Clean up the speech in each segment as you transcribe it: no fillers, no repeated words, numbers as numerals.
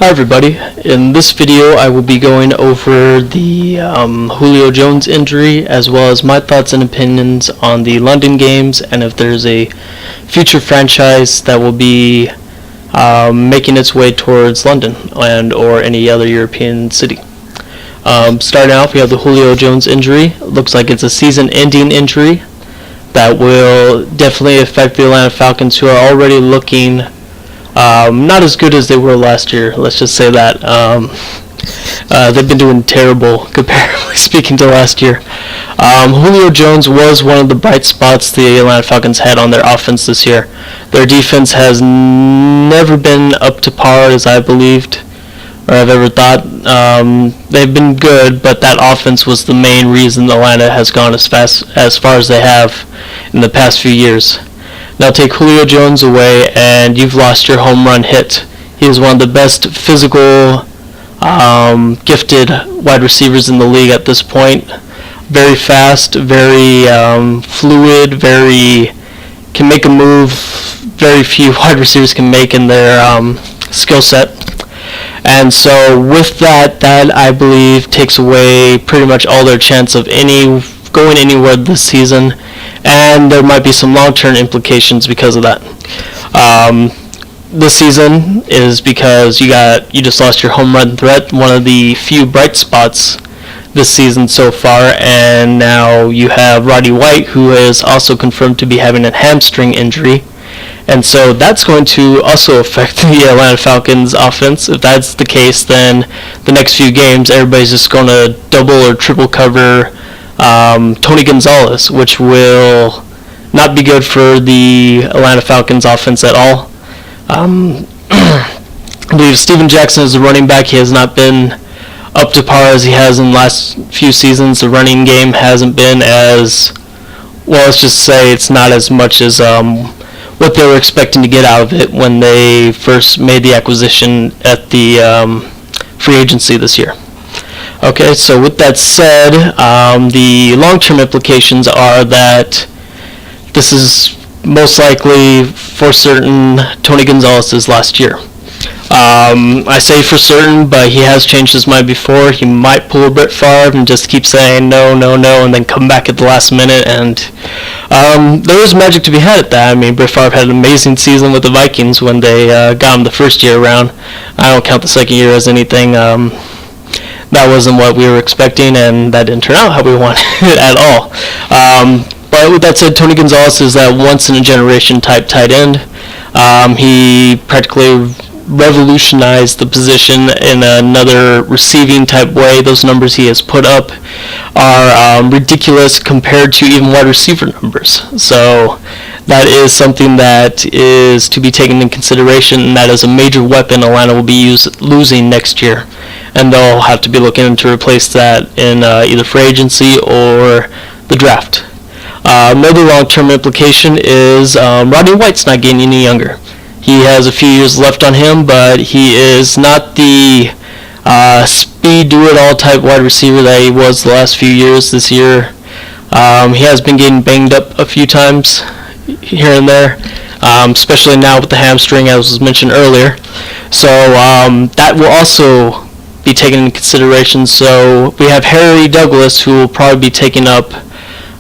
Hi everybody, in this video I will be going over the Julio Jones injury as well as my thoughts and opinions on the London games and if there's a future franchise that will be making its way towards London and or any other European city. Starting off, we have the Julio Jones injury. It looks like it's a season-ending injury that will definitely affect the Atlanta Falcons, who are already looking not as good as they were last year. Let's just say that. They've been doing terrible, comparatively speaking, to last year. Julio Jones was one of the bright spots the Atlanta Falcons had on their offense this year. Their defense has never been up to par, as I believed, or I've ever thought. They've been good, but that offense was the main reason Atlanta has gone as far as they have in the past few years. Now take Julio Jones away and you've lost your home run hit. He is one of the best physical, gifted wide receivers in the league at this point. Very fast, very fluid, can make a move very few wide receivers can make in their skill set. And so with that I believe takes away pretty much all their chance of going anywhere this season. And there might be some long-term implications because of that. This season is because you just lost your home run threat, one of the few bright spots this season so far, and now you have Roddy White, who is also confirmed to be having a hamstring injury. And so that's going to also affect the Atlanta Falcons offense. If that's the case, then the next few games, everybody's just going to double or triple cover Tony Gonzalez, which will not be good for the Atlanta Falcons offense at all. I believe Steven Jackson is the running back. He has not been up to par as he has in the last few seasons. The running game hasn't been as, well, let's just say it's not as much as what they were expecting to get out of it when they first made the acquisition at the free agency this year. Okay, so with that said, the long-term implications are that this is most likely for certain Tony Gonzalez's last year. I say for certain, but he has changed his mind before. He might pull a Brett Favre and just keep saying no, and then come back at the last minute. And there is magic to be had at that. I mean, Brett Favre had an amazing season with the Vikings when they got him the first year around. I don't count the second year as anything. That wasn't what we were expecting, and that didn't turn out how we wanted it at all. But with that said, Tony Gonzalez is that once-in-a-generation type tight end. He practically revolutionized the position in another receiving type way. Those numbers he has put up are ridiculous compared to even wide receiver numbers. So that is something that is to be taken into consideration, and that is a major weapon Atlanta will be losing next year. And they'll have to be looking to replace that in either free agency or the draft. Another long-term implication is Roddy White's not getting any younger. He has a few years left on him, but he is not the speed do-it-all type wide receiver that he was the last few years. This year, he has been getting banged up a few times here and there, especially now with the hamstring, as was mentioned earlier. So that will also be taken into consideration. So we have Harry Douglas, who will probably be taking up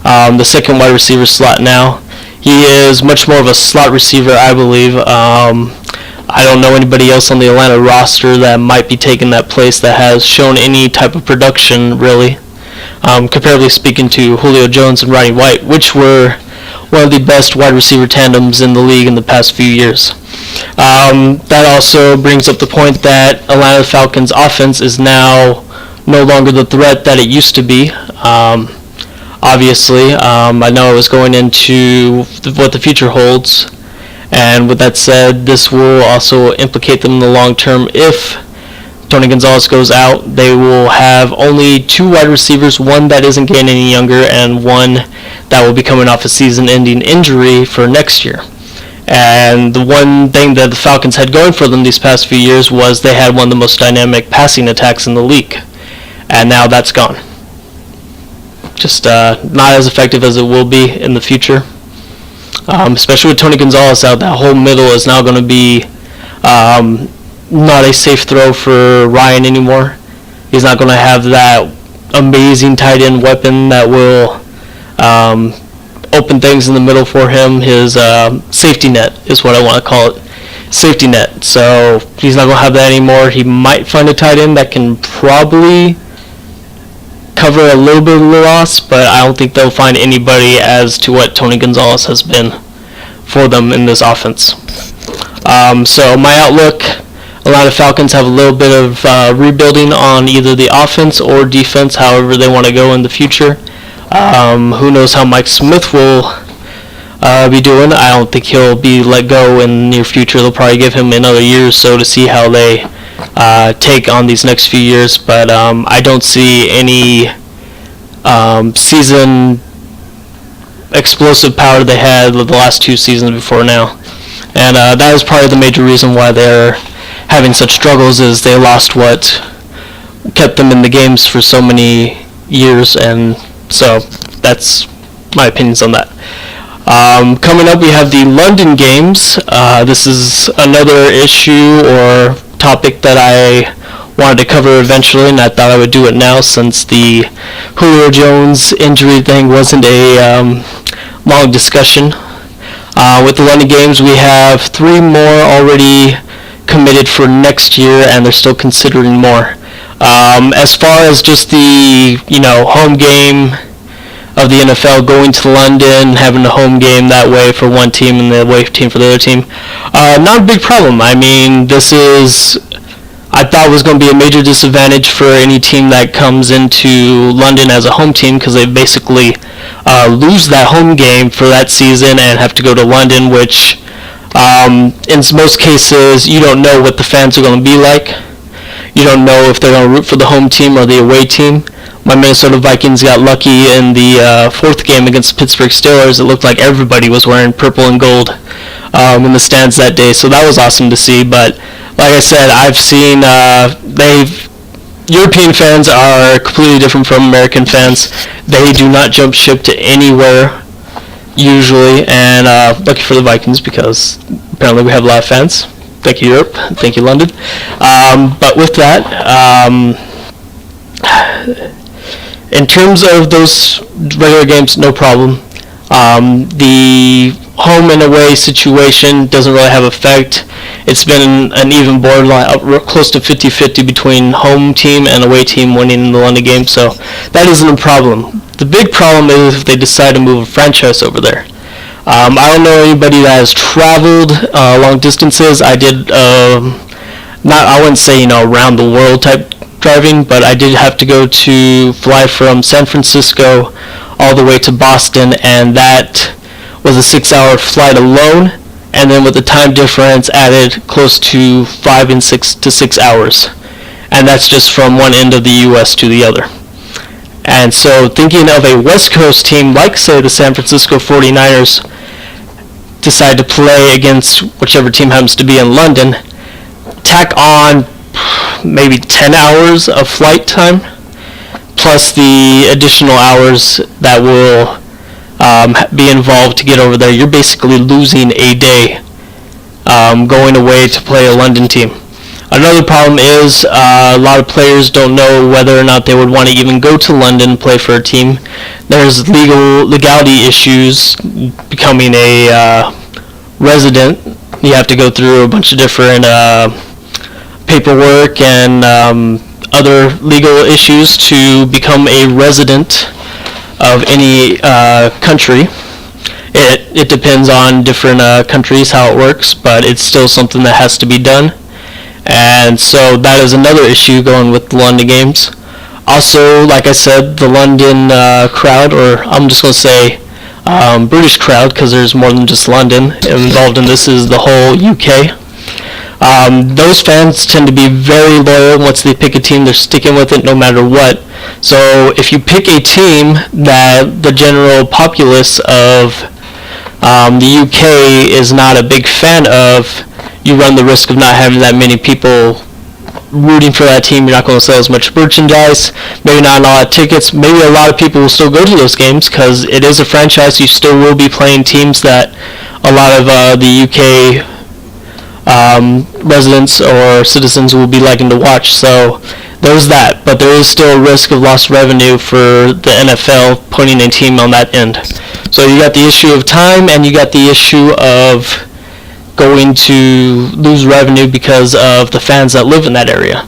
the second wide receiver slot now. He is much more of a slot receiver, I believe. I don't know anybody else on the Atlanta roster that might be taking that place that has shown any type of production, really, comparatively speaking to Julio Jones and Roddy White, which were one of the best wide receiver tandems in the league in the past few years. That also brings up the point that Atlanta Falcons offense is now no longer the threat that it used to be. Obviously, I know I was going into what the future holds, and with that said, this will also implicate them in the long term. If Tony Gonzalez goes out, they will have only two wide receivers, one that isn't getting any younger and one that will be coming off a season-ending injury for next year. And the one thing that the Falcons had going for them these past few years was they had one of the most dynamic passing attacks in the league, and now that's gone. Just not as effective as it will be in the future. Especially with Tony Gonzalez out, that whole middle is now going to be not a safe throw for Ryan anymore. He's not going to have that amazing tight end weapon that will open things in the middle for him. His safety net is what I want to call it. Safety net. So he's not going to have that anymore. He might find a tight end that can probably cover a little bit of the loss, but I don't think they'll find anybody as to what Tony Gonzalez has been for them in this offense. So my outlook, Atlanta Falcons have a little bit of rebuilding on either the offense or defense, however they want to go in the future. Who knows how Mike Smith will be doing. I don't think he'll be let go in the near future. They'll probably give him another year or so to see how they take on these next few years, but I don't see any season explosive power they had the last 2 seasons before now. And that is probably the major reason why they're having such struggles, is they lost what kept them in the games for so many years, and so that's my opinions on that. Coming up, we have the London games. This is another issue or topic that I wanted to cover eventually, and I thought I would do it now since the Julio Jones injury thing wasn't a long discussion. With the London games, we have 3 more already committed for next year, and they're still considering more. As far as just the home game of the NFL going to London, having a home game that way for one team and the away team for the other team, not a big problem. I mean, I thought was going to be a major disadvantage for any team that comes into London as a home team, because they basically lose that home game for that season and have to go to London, which in most cases you don't know what the fans are going to be like. You don't know if they're going to root for the home team or the away team. My Minnesota Vikings got lucky in the 4th game against the Pittsburgh Steelers. It looked like everybody was wearing purple and gold in the stands that day, so that was awesome to see. But like I said, I've seen European fans are completely different from American fans. They do not jump ship to anywhere usually, and lucky for the Vikings, because apparently we have a lot of fans. Thank you, Europe. Thank you, London. But with that, in terms of those regular games, no problem. The home and away situation doesn't really have effect. It's been an even borderline, close to 50-50 between home team and away team winning the London game, so that isn't a problem. The big problem is if they decide to move a franchise over there. I don't know anybody that has traveled long distances. I did, I wouldn't say around the world type driving, but I did have to fly from San Francisco all the way to Boston, and that was a 6-hour flight alone, and then with the time difference added close to 5 to 6 hours, and that's just from one end of the U.S. to the other. And so thinking of a West Coast team like, say, the San Francisco 49ers decide to play against whichever team happens to be in London, tack on maybe 10 hours of flight time, plus the additional hours that will be involved to get over there. You're basically losing a day going away to play a London team. Another problem is a lot of players don't know whether or not they would want to even go to London and play for a team. There's legality issues becoming a resident. You have to go through a bunch of different paperwork and other legal issues to become a resident of any country. It depends on different countries how it works, but it's still something that has to be done. And so that is another issue going with the London games. Also, like I said, the London crowd, or I'm just going to say British crowd, because there's more than just London involved in this, is the whole UK. Those fans tend to be very loyal. Once they pick a team, they're sticking with it no matter what. So if you pick a team that the general populace of the UK is not a big fan of, you run the risk of not having that many people rooting for that team. You're not going to sell as much merchandise, maybe not a lot of tickets. Maybe a lot of people will still go to those games because it is a franchise. You still will be playing teams that a lot of the UK residents or citizens will be liking to watch. So there's that, but there is still a risk of lost revenue for the NFL putting a team on that end. So you got the issue of time, and you got the issue of going to lose revenue because of the fans that live in that area.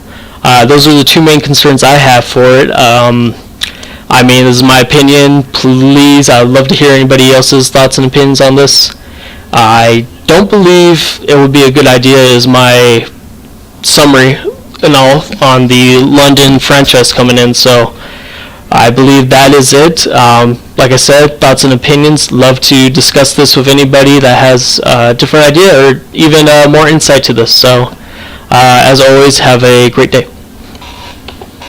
Those are the two main concerns I have for it. I mean, this is my opinion. Please, I would love to hear anybody else's thoughts and opinions on this. I don't believe it would be a good idea is my summary and all on the London franchise coming in. So I believe that is it. Like I said, thoughts and opinions. Love to discuss this with anybody that has a different idea or even more insight to this. So as always, have a great day.